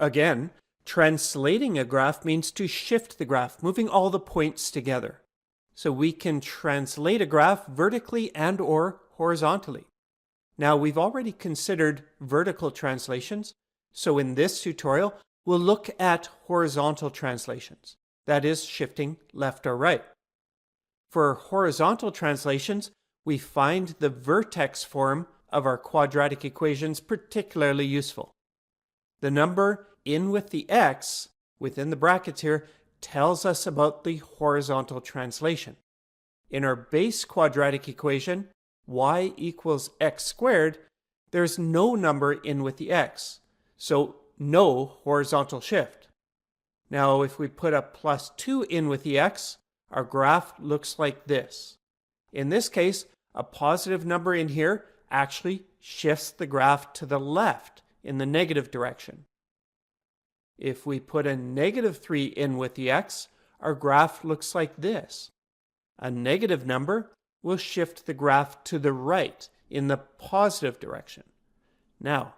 Again, translating a graph means to shift the graph, moving all the points together. So we can translate a graph vertically and or horizontally. Now, we've already considered vertical translations, so in this tutorial, we'll look at horizontal translations, that is, shifting left or right. For horizontal translations, we find the vertex form of our quadratic equations particularly useful. The number in with the x, within the brackets here, tells us about the horizontal translation. In our base quadratic equation, y equals x squared, there's no number in with the x, so no horizontal shift. Now, if we put a plus 2 in with the x, our graph looks like this. In this case, a positive number in here actually shifts the graph to the left in the negative direction. If we put a negative 3 in with the x, our graph looks like this. A negative number will shift the graph to the right in the positive direction. Now,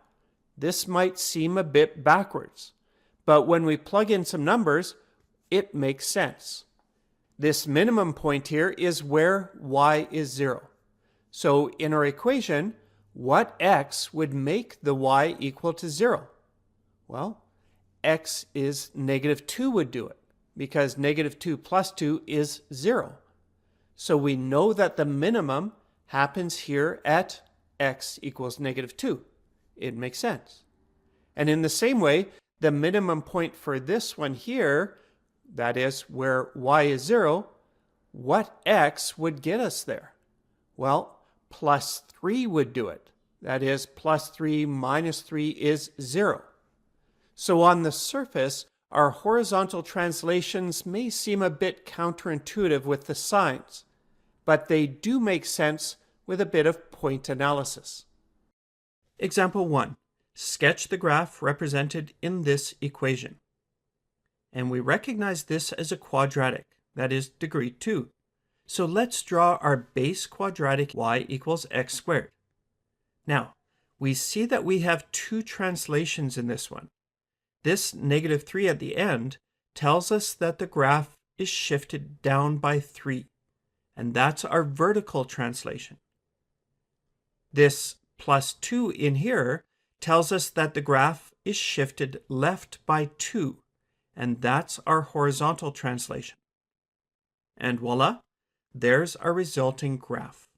this might seem a bit backwards, but when we plug in some numbers, it makes sense. This minimum point here is where y is 0. So in our equation, what x would make the y equal to 0? Well, x is negative 2 would do it, because negative 2 plus 2 is 0. So we know that the minimum happens here at x equals negative 2. It makes sense. And in the same way, the minimum point for this one here, that is where y is 0, what x would get us there? Well, plus 3 would do it. That is, plus 3 minus 3 is 0. So on the surface, our horizontal translations may seem a bit counterintuitive with the signs, but they do make sense with a bit of point analysis. Example 1. Sketch the graph represented in this equation. And we recognize this as a quadratic, that is degree 2. So let's draw our base quadratic y equals x squared. Now, we see that we have two translations in this one. This negative 3 at the end tells us that the graph is shifted down by 3, and that's our vertical translation. This plus 2 in here tells us that the graph is shifted left by 2, and that's our horizontal translation. And voila, there's our resulting graph.